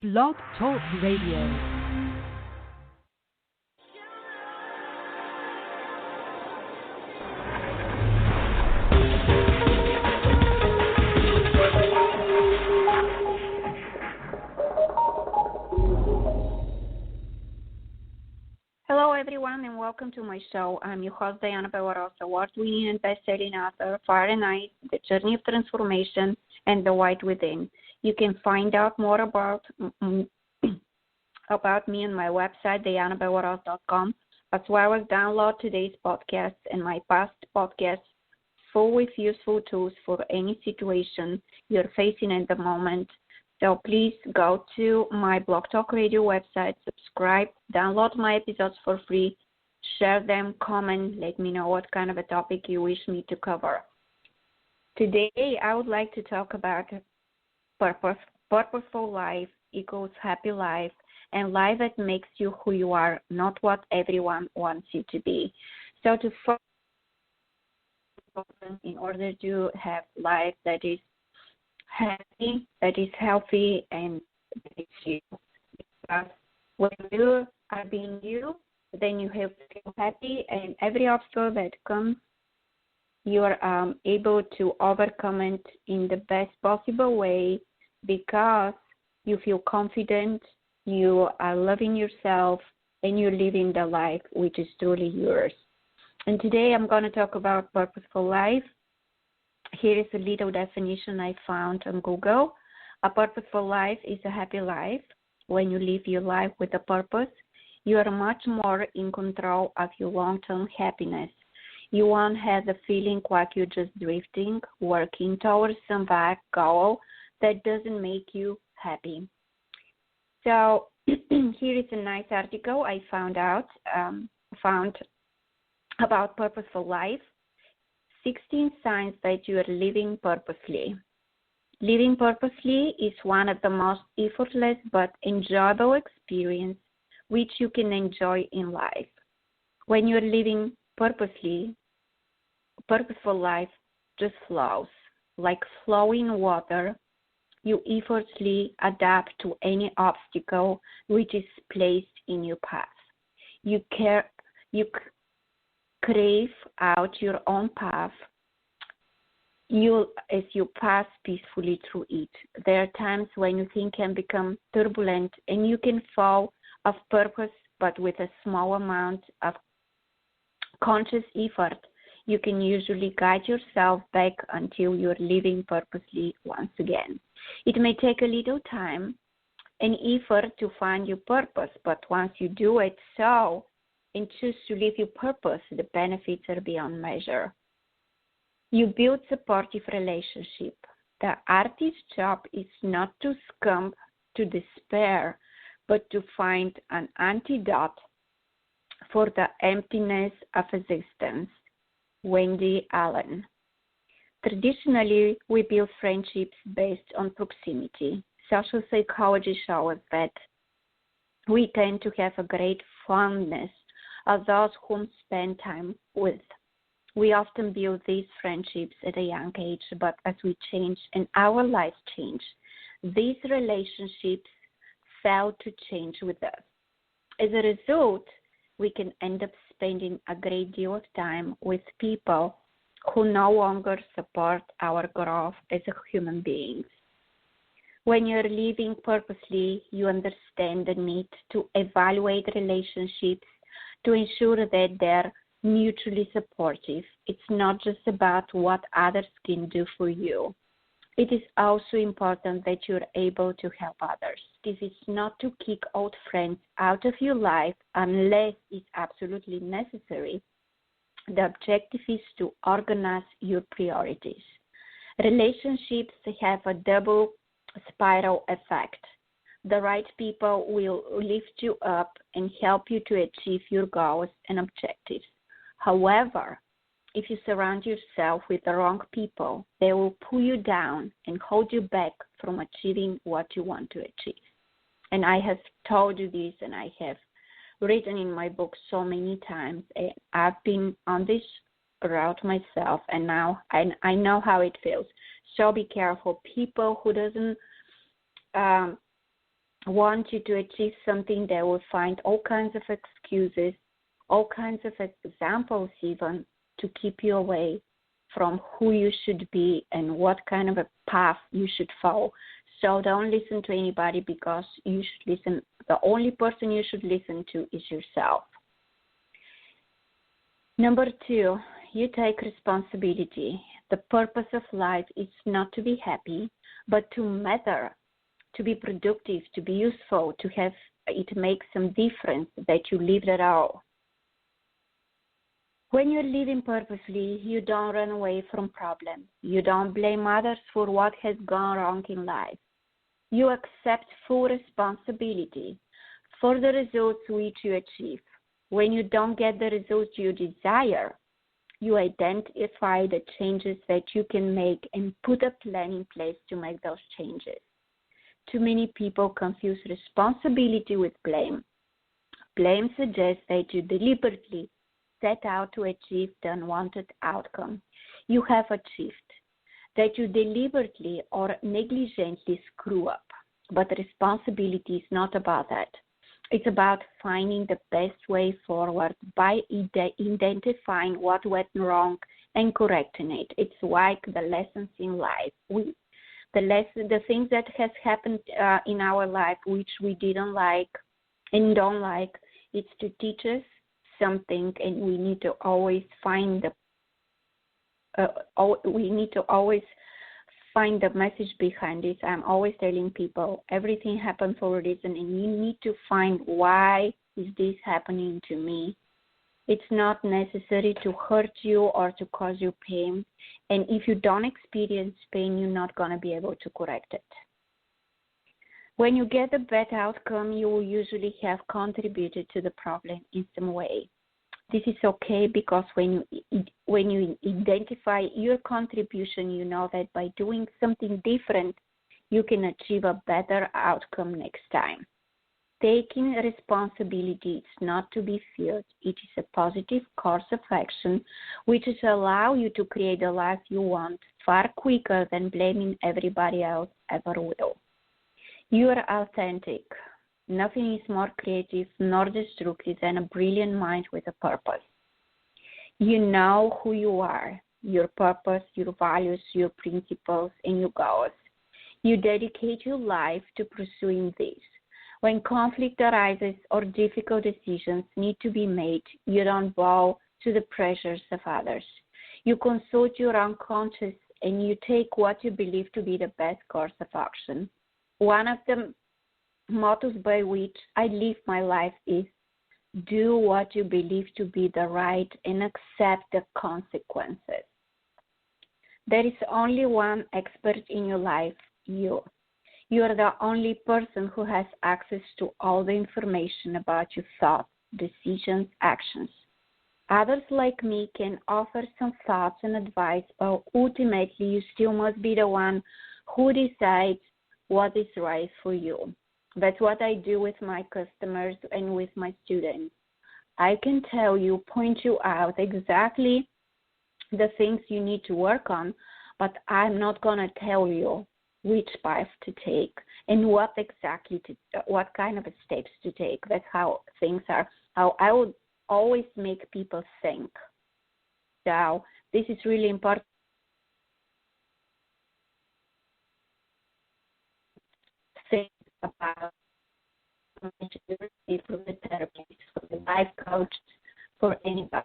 Blog Talk Radio. Hello, everyone, and welcome to my show. I'm your host, Dianna Bellerose, award-winning and best-selling author, Fire and Ice, The Journey of Transformation, and The White Within. You can find out more about me on my website, diannabellerose.com, as well as download today's podcast and my past podcasts full with useful tools for any situation you're facing at the moment. So please go to my Blog Talk Radio website, subscribe, download my episodes for free, share them, comment, let me know what kind of a topic you wish me to cover. Today, I would like to talk about purposeful life equals happy life, and life that makes you who you are, not what everyone wants you to be. So in order to have life that is happy, that is healthy, and that is you. Because when you are being you, then you have to feel happy, and every obstacle that comes, you are able to overcome it in the best possible way because you feel confident, you are loving yourself, and you're living the life which is truly yours. And today I'm going to talk about purposeful life. Here is a little definition I found on Google. A purposeful life is a happy life. When you live your life with a purpose, you are much more in control of your long-term happiness. You won't have the feeling like you're just drifting, working towards some vague goal that doesn't make you happy. So here is a nice article I found about purposeful life. 16 signs that you are living purposely. Living purposely is one of the most effortless but enjoyable experiences which you can enjoy in life. When you are living purposeful life just flows. Like flowing water, you effortlessly adapt to any obstacle which is placed in your path. You crave out your own path as you pass peacefully through it. There are times when you think can become turbulent and you can fall off purpose, but with a small amount of conscious effort, you can usually guide yourself back until you're living purposely once again. It may take a little time and effort to find your purpose, but once you do it and choose to live your purpose, the benefits are beyond measure. You build supportive relationship. The artist's job is not to succumb to despair, but to find an antidote for the emptiness of existence. Wendy Allen. Traditionally, we build friendships based on proximity. Social psychology shows that we tend to have a great fondness of those whom spend time with. We often build these friendships at a young age, but as we change and our lives change, these relationships fail to change with us. As a result, we can end up spending a great deal of time with people who no longer support our growth as human beings. When you're living purposely, you understand the need to evaluate relationships to ensure that they're mutually supportive. It's not just about what others can do for you. It is also important that you're able to help others. This is not to kick old friends out of your life unless it's absolutely necessary. The objective is to organize your priorities. Relationships have a double spiral effect. The right people will lift you up and help you to achieve your goals and objectives. However, if you surround yourself with the wrong people, they will pull you down and hold you back from achieving what you want to achieve. And I have told you this, and I have written in my book so many times. And I've been on this route myself, and now I know how it feels. So be careful. People who doesn't want you to achieve something, they will find all kinds of excuses, all kinds of examples even to keep you away from who you should be and what kind of a path you should follow. So don't listen to anybody, because you should listen. The only person you should listen to is yourself. Number 2, you take responsibility. The purpose of life is not to be happy, but to matter, to be productive, to be useful, to have it make some difference that you lived at all. When you're living purposely, you don't run away from problems. You don't blame others for what has gone wrong in life. You accept full responsibility for the results which you achieve. When you don't get the results you desire, you identify the changes that you can make and put a plan in place to make those changes. Too many people confuse responsibility with blame. Blame suggests that you deliberately set out to achieve the unwanted outcome you have achieved, that you deliberately or negligently screw up. But responsibility is not about that. It's about finding the best way forward by identifying what went wrong and correcting it. It's like the lessons in life. The things that has happened in our life which we didn't like and don't like, it's to teach us something, and we need to always find the message behind it. I'm always telling people everything happens for a reason, and you need to find why is this happening to me. It's not necessary to hurt you or to cause you pain, and if you don't experience pain, you're not going to be able to correct it. When you get a bad outcome, you will usually have contributed to the problem in some way. This is okay, because when you identify your contribution, you know that by doing something different, you can achieve a better outcome next time. Taking responsibility is not to be feared. It is a positive course of action, which is allow you to create the life you want far quicker than blaming everybody else ever will. You are authentic. Nothing is more creative nor destructive than a brilliant mind with a purpose. You know who you are, your purpose, your values, your principles, and your goals. You dedicate your life to pursuing these. When conflict arises or difficult decisions need to be made, you don't bow to the pressures of others. You consult your unconscious and you take what you believe to be the best course of action. One of the mottos by which I live my life is do what you believe to be the right and accept the consequences. There is only one expert in your life, you. You are the only person who has access to all the information about your thoughts, decisions, actions. Others like me can offer some thoughts and advice, but ultimately you still must be the one who decides what is right for you. That's what I do with my customers and with my students. I can tell you, point you out exactly the things you need to work on, but I'm not going to tell you which path to take and what kind of steps to take. That's how things are, how I would always make people think. So this is really important. Think about from the therapist, from the life coach, from anybody.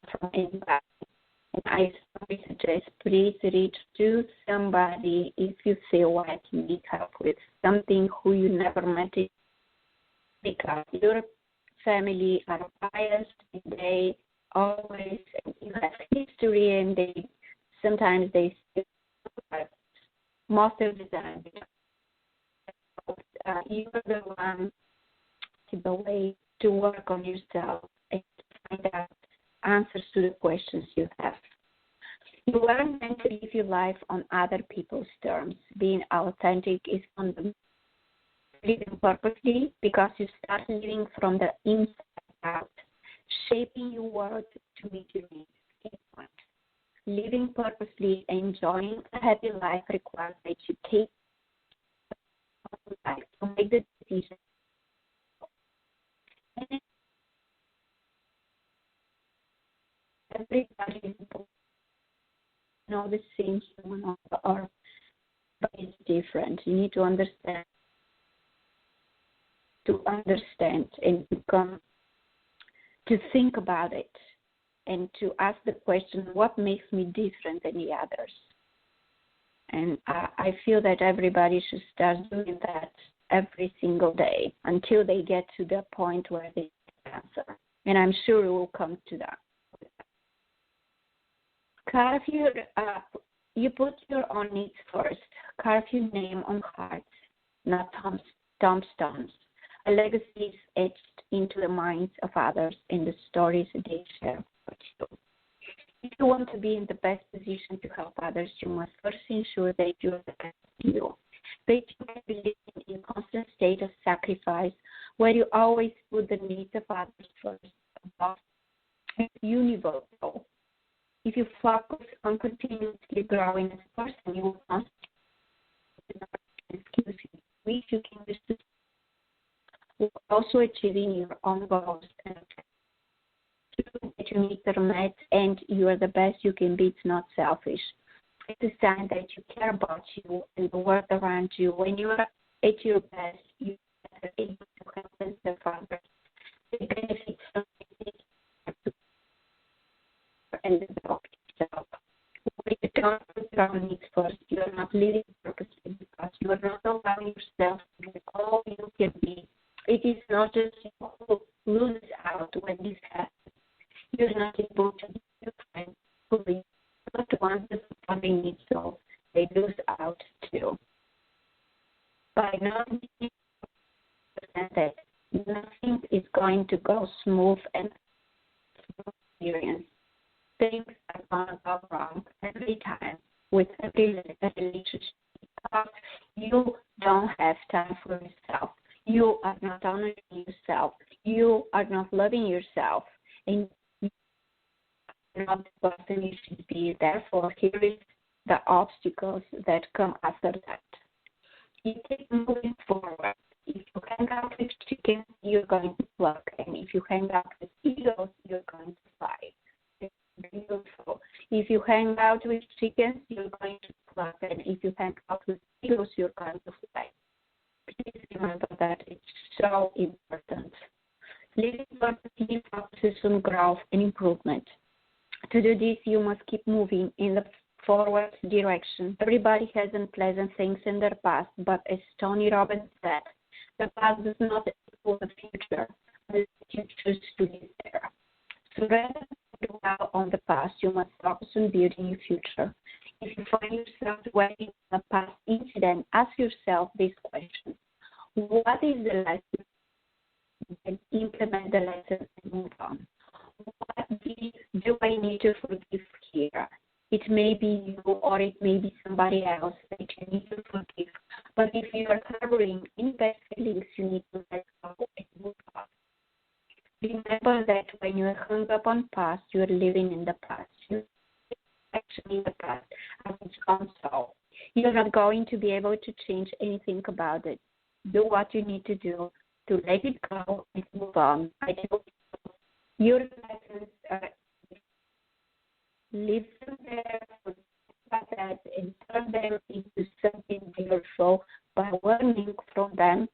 And I strongly suggest please reach to somebody if you feel like you need help with something who you never met, because your family are biased and they always, you have history and sometimes they most of the time you're the one the way to work on yourself and to find out answers to the questions you have. You aren't meant to live your life on other people's terms. Being authentic is fundamental. Living purposely, because you start living from the inside out, shaping your world to meet your needs. Living purposely, enjoying a happy life requires that you take life to make the decision know the same human on the earth, but it's different. You need to understand and to think about it and to ask the question, what makes me different than the others? And I feel that everybody should start doing that every single day until they get to the point where they answer. And I'm sure it will come to that. Carve you put your own needs first. Carve your name on hearts, not tombstones. A legacy is etched into the minds of others in the stories they share with you. If you want to be in the best position to help others, you must first ensure that you are the best you. That you can be living in a constant state of sacrifice where you always put the needs of others first above universal. If you focus on continuously growing as a person, you will constantly skills which you can use to also achieving your own goals and that your needs are met and you are the best you can be. It's not selfish. It's a sign that you care about you and the world around you. When you are at your best, you are able to help and serve others. They benefit from it and develop yourself. When you don't put your own needs first, you are not living purposely because you are not allowing yourself to be all you can be. It is not just you who lose out when this happens. You're not able to be your friends fully, but once the funding needs so, they lose out too. By not being that nothing is going to go smooth and experience. Things are going to go wrong every time with every relationship because you don't have time for yourself. You are not honoring yourself. You are not loving yourself. And you are not the person you should be. Therefore, here is the obstacles that come after that. You keep moving forward. If you hang out with chickens, you're going to pluck. And if you hang out with eagles, you're going to fly. It's beautiful. If you hang out with chickens, you're going to pluck. And if you hang out with eagles, you're going to fly. Please remember that it's so important. Living purposely focuses on growth and improvement. To do this, you must keep moving in the forward direction. Everybody has unpleasant things in their past, but as Tony Robbins said, the past does not equal the future, unless you choose to live there. So rather than dwell on the past, you must focus on building your future. If you find yourself dwelling on a past incident, ask yourself these questions. What is the lesson? And implement the lesson and move on. What do I need to forgive here? It may be you or it may be somebody else that you need to forgive. But if you are harboring any bad feelings, you need to let go and move on. Remember that when you are hung up on past, you are living in the past. You actually in the past as it's gone so. You're not going to be able to change anything about it. Do what you need to do to let it go and move on. I tell you, your lessons leave them there for that and turn them into something beautiful by learning from them.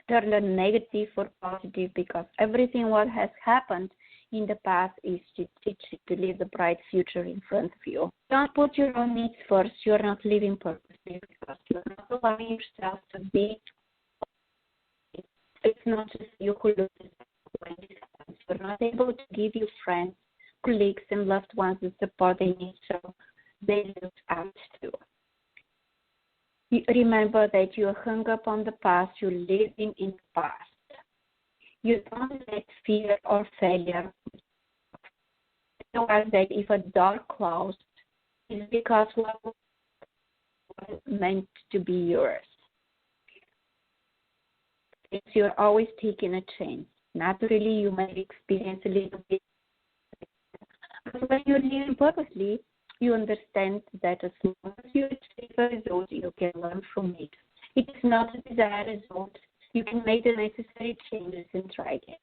Turn the negative for positive because everything what has happened in the past is to teach you to live the bright future in front of you. Don't put your own needs first. You're not living purposely because you're not allowing yourself to be. It's not just you who loses when this happens. You're not able to give your friends, colleagues, and loved ones the support they need, so they lose out too. You remember that you are hung up on the past. You're living in the past. You don't let fear or failure realize that if a door closed, it's because what was meant to be yours. You're always taking a chance. Naturally, you may experience a little bit. But when you're living purposely, you understand that as long as you achieve a result, you can learn from it. It is not a desired result. You can make the necessary changes and try again.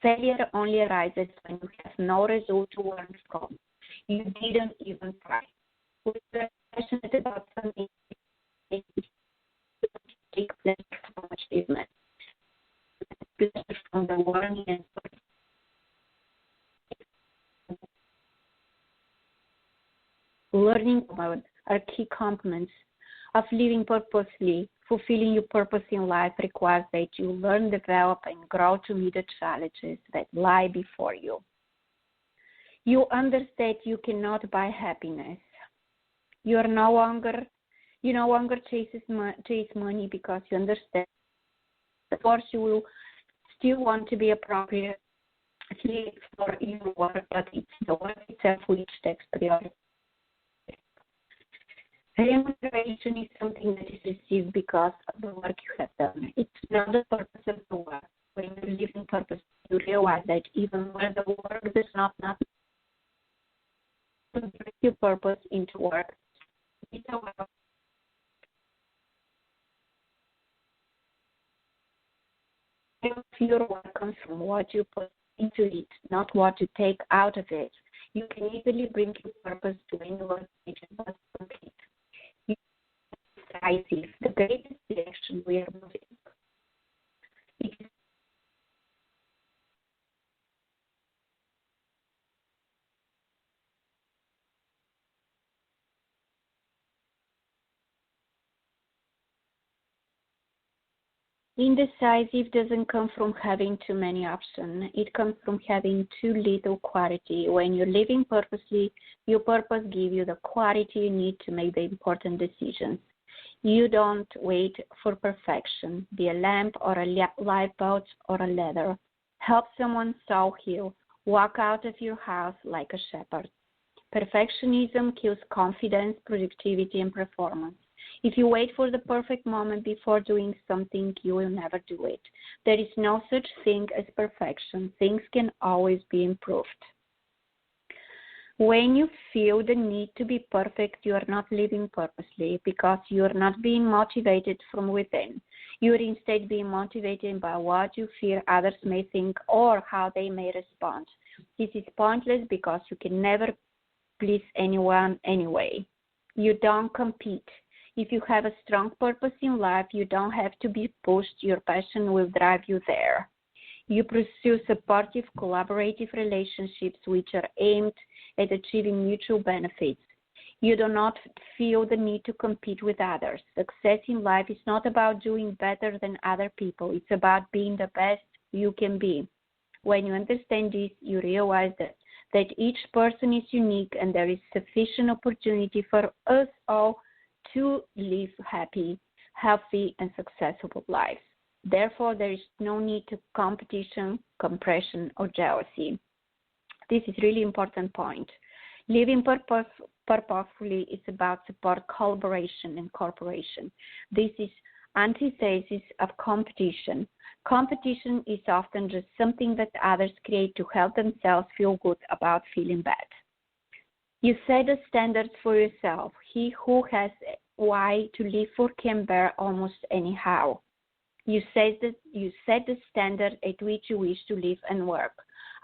Failure only arises when you have no result to learn from. You didn't even try. When you're passionate about something, you take pleasure from achievement, pleasure from the learning and learning about are key components of living purposely. Fulfilling your purpose in life requires that you learn, develop, and grow to meet the challenges that lie before you. You understand you cannot buy happiness. You no longer chase money because you understand. Of course, you will still want to be appropriate for your work, but it's the work itself which takes priority. Remuneration is something that is received because of the work you have done. It's not the purpose of the work. When you live in purpose, you realize that even when the work does not bring your purpose into work, it's a work. Your work comes from what you put into it, not what you take out of it. You can easily bring your purpose to any work that you must complete. Decisive, the greatest direction we are moving. Indecisive doesn't come from having too many options. It comes from having too little clarity. When you're living purposely, your purpose gives you the clarity you need to make the important decisions. You don't wait for perfection. Be a lamp or a lifeboat or a ladder. Help someone's soul heal. Walk out of your house like a shepherd. Perfectionism kills confidence, productivity, and performance. If you wait for the perfect moment before doing something, you will never do it. There is no such thing as perfection. Things can always be improved. When you feel the need to be perfect, you are not living purposely because you are not being motivated from within. You are instead being motivated by what you fear others may think or how they may respond. This is pointless because you can never please anyone anyway. You don't compete. If you have a strong purpose in life, you don't have to be pushed. Your passion will drive you there. You pursue supportive, collaborative relationships which are aimed at achieving mutual benefits. You do not feel the need to compete with others. Success in life is not about doing better than other people. It's about being the best you can be. When you understand this, you realize that each person is unique and there is sufficient opportunity for us all to live happy, healthy, and successful lives. Therefore, there is no need to competition, compression, or jealousy. This is really important point. Living purposefully is about support, collaboration, and cooperation. This is antithesis of competition. Competition is often just something that others create to help themselves feel good about feeling bad. You set the standards for yourself. He who has why to live for can bear almost anyhow. You set the standard at which you wish to live and work.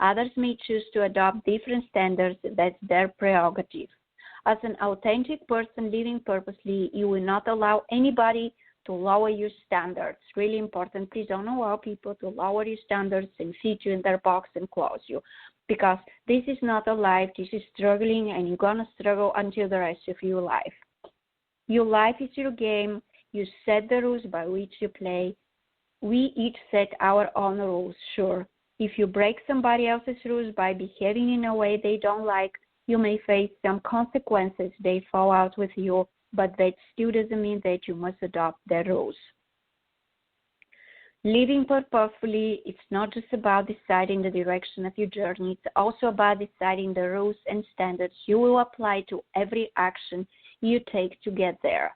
Others may choose to adopt different standards. That's their prerogative. As an authentic person living purposely, you will not allow anybody to lower your standards. Really important. Please don't allow people to lower your standards and fit you in their box and close you. Because this is not a life. This is struggling, and you're going to struggle until the rest of your life. Your life is your game. You set the rules by which you play. We each set our own rules, sure. If you break somebody else's rules by behaving in a way they don't like, you may face some consequences. They fall out with you, but that still doesn't mean that you must adopt their rules. Living purposefully, it's not just about deciding the direction of your journey. It's also about deciding the rules and standards you will apply to every action you take to get there.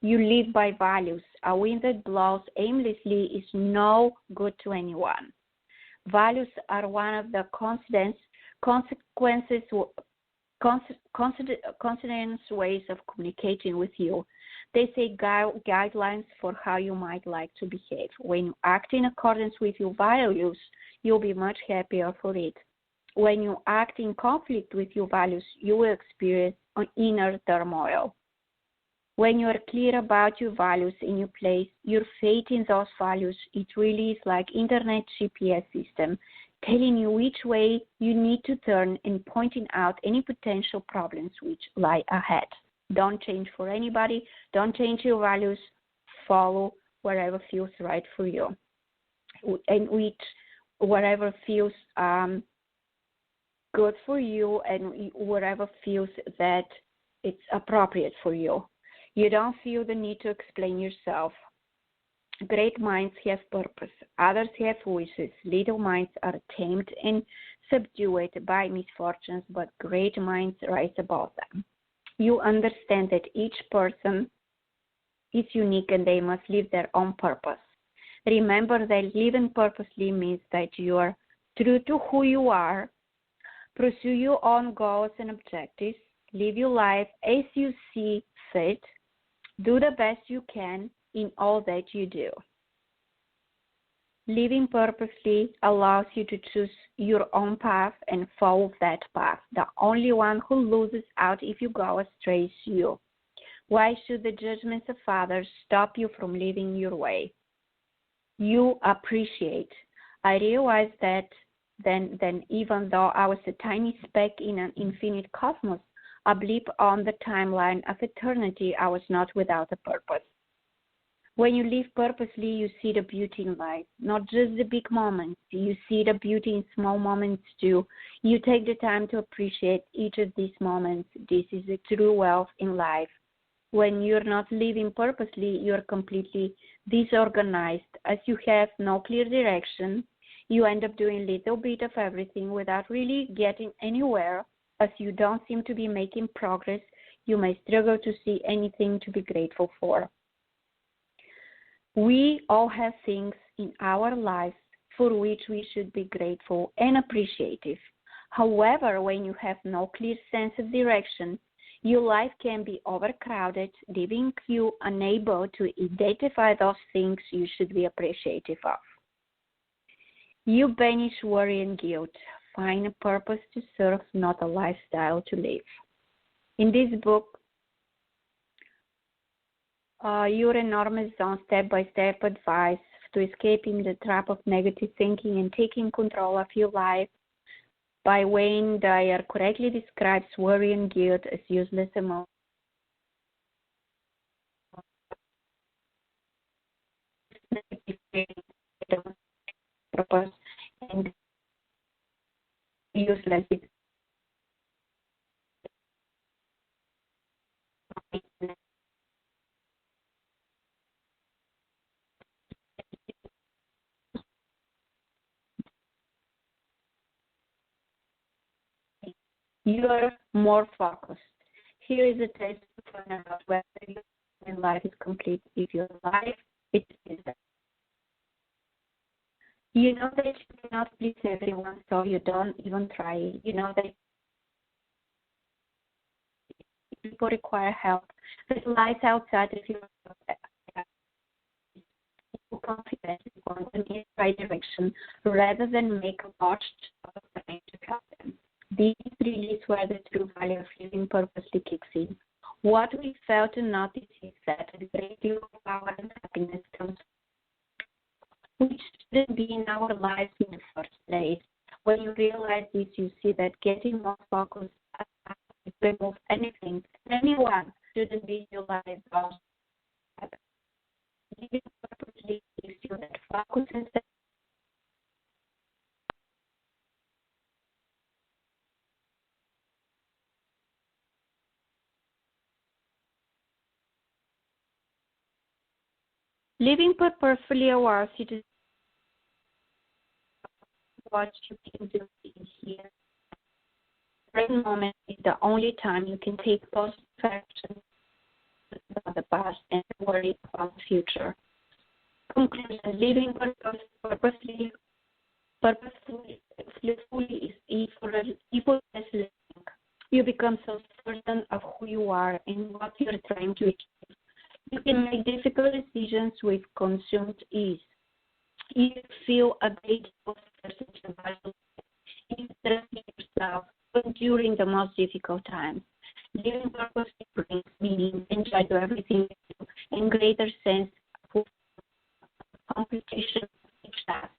You live by values. A wind that blows aimlessly is no good to anyone. Values are one of the consonant ways of communicating with you. They say guidelines for how you might like to behave. When you act in accordance with your values, you'll be much happier for it. When you act in conflict with your values, you will experience inner turmoil. When you are clear about your values and you place your faith in those values, it really is like internet GPS system telling you which way you need to turn and pointing out any potential problems which lie ahead. Don't change for anybody. Don't change your values. Follow wherever feels right for you, and wherever feels good for you, and wherever feels that it's appropriate for you. You don't feel the need to explain yourself. Great minds have purpose. Others have voices. Little minds are tamed and subdued by misfortunes, but great minds rise above them. You understand that each person is unique and they must live their own purpose. Remember that living purposely means that you are true to who you are, pursue your own goals and objectives, live your life as you see fit, do the best you can in all that you do. Living purposely allows you to choose your own path and follow that path. The only one who loses out if you go astray is you. Why should the judgments of others stop you from living your way? You appreciate. I realized that then even though I was a tiny speck in an infinite cosmos, a blip on the timeline of eternity, I was not without a purpose. When you live purposely, you see the beauty in life, not just the big moments. You see the beauty in small moments too. You take the time to appreciate each of these moments. This is the true wealth in life. When you're not living purposely, you're completely disorganized. As you have no clear direction, you end up doing a little bit of everything without really getting anywhere. As you don't seem to be making progress, you may struggle to see anything to be grateful for. We all have things in our lives for which we should be grateful and appreciative. However, when you have no clear sense of direction, your life can be overcrowded, leaving you unable to identify those things you should be appreciative of. You banish worry and guilt. Find a purpose to serve, not a lifestyle to live. In this book, your enormous zone step-by-step advice to escaping the trap of negative thinking and taking control of your life by Wayne Dyer correctly describes worry and guilt as useless emotions. Purpose and useless. You are more focused. Here is a test to find out whether your life is complete. If your life is isn't. You know that you cannot please everyone, so you don't even try. You know that people require help. That lies outside of your confident going in the right direction rather than make a botched job of trying to help them. This really is where the true value of living purposely kicks in. What we fail to notice is that a great deal of power and happiness comes, which shouldn't be in our lives in the first place. When you realize this, you see that getting more focused to remove anything, anyone shouldn't be in your life. Living purposely gives you that focus and living purposefully allows you to what you can do in here. The present moment is the only time you can take positive action about the past and worry about the future. Conclusion: living purposefully is effortless living. You become so certain of who you are and what you are trying to achieve. You can make difficult decisions with consumed ease. You feel a great deal of survival in yourself during the most difficult times. living purpose brings meaning and joy to everything you do, and greater sense of completion of each task.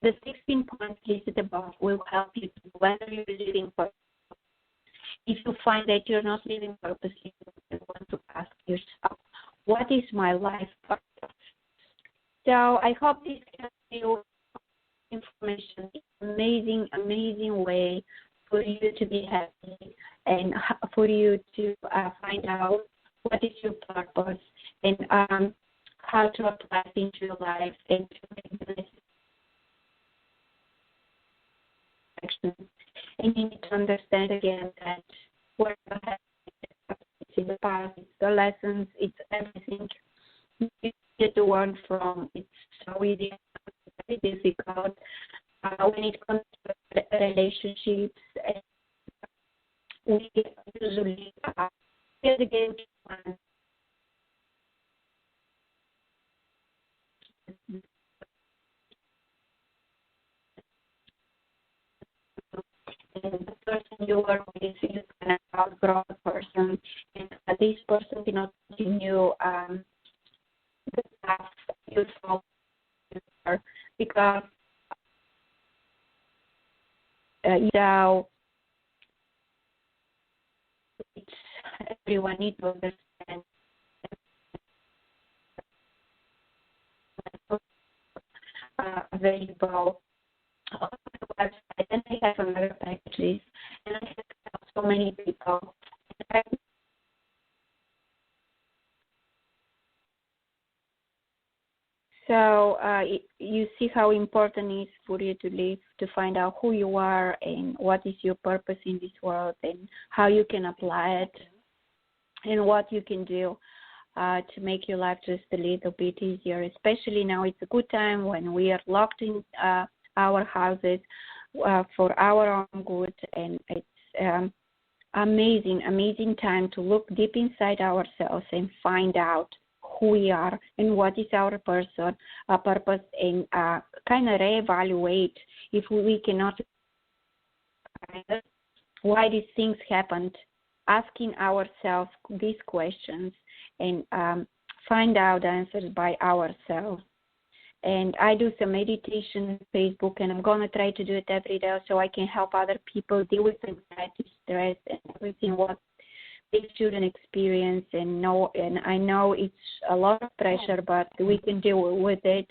The 16 points listed above will help you to whether you're living purpose. If you find that you're not living purposely, you want to ask yourself, what is my life purpose? So I hope this gives you information. It's an amazing, amazing way for you to be happy and for you to find out what is your purpose and how to apply it into your life and to make the necessary actions. And you need to understand again that what happened in the past, it's the lessons, it's everything you get to learn from. It's so easy, very difficult when it comes to relationships. We usually get the game plan. And the person you work with, you can outgrow the person, and this person cannot continue the path you follow because so it's, everyone needs to understand available on the website, and I have another packages, and I have so many people. So you see how important it is for you to live, to find out who you are and what is your purpose in this world and how you can apply it and what you can do to make your life just a little bit easier. Especially now, it's a good time when we are locked in our houses for our own good, and it's amazing time to look deep inside ourselves and find out who we are and what is our purpose, and kind of reevaluate if we cannot why these things happened, asking ourselves these questions and find out answers by ourselves. And I do some meditation on Facebook, and I'm going to try to do it every day so I can help other people deal with anxiety, stress, and everything what they shouldn't experience. And I know it's a lot of pressure, but we can deal with it.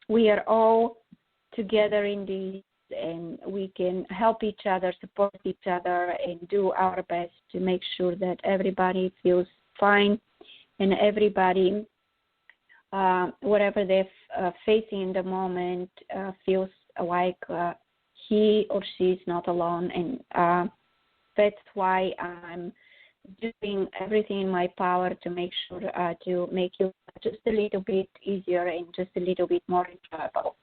We are all together in this, and we can help each other, support each other, and do our best to make sure that everybody feels fine and everybody, whatever they're facing in the moment, feels like he or she is not alone. And that's why I'm doing everything in my power to make sure to make you just a little bit easier and just a little bit more enjoyable.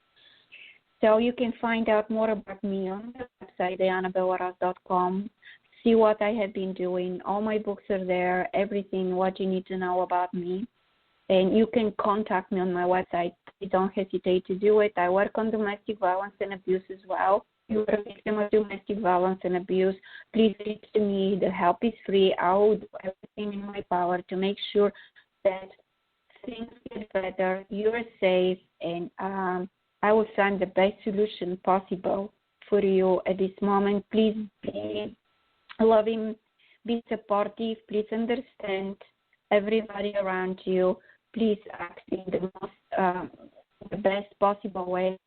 So you can find out more about me on the website, DiannaBellerose.com. See what I have been doing. All my books are there, everything, what you need to know about me. And you can contact me on my website. Please don't hesitate to do it. I work on domestic violence and abuse as well. If you are a victim of domestic violence and abuse, please reach to me. The help is free. I will do everything in my power to make sure that things get better, you're safe, and I will find the best solution possible for you at this moment. Please be loving, be supportive. Please understand everybody around you. Please act in the best possible way.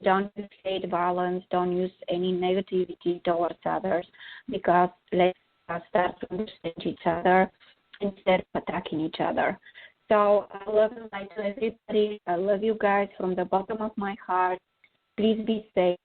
Don't use hate violence. Don't use any negativity towards others, because let's start to understand each other instead of attacking each other. So I love and light to everybody. I love you guys from the bottom of my heart. Please be safe.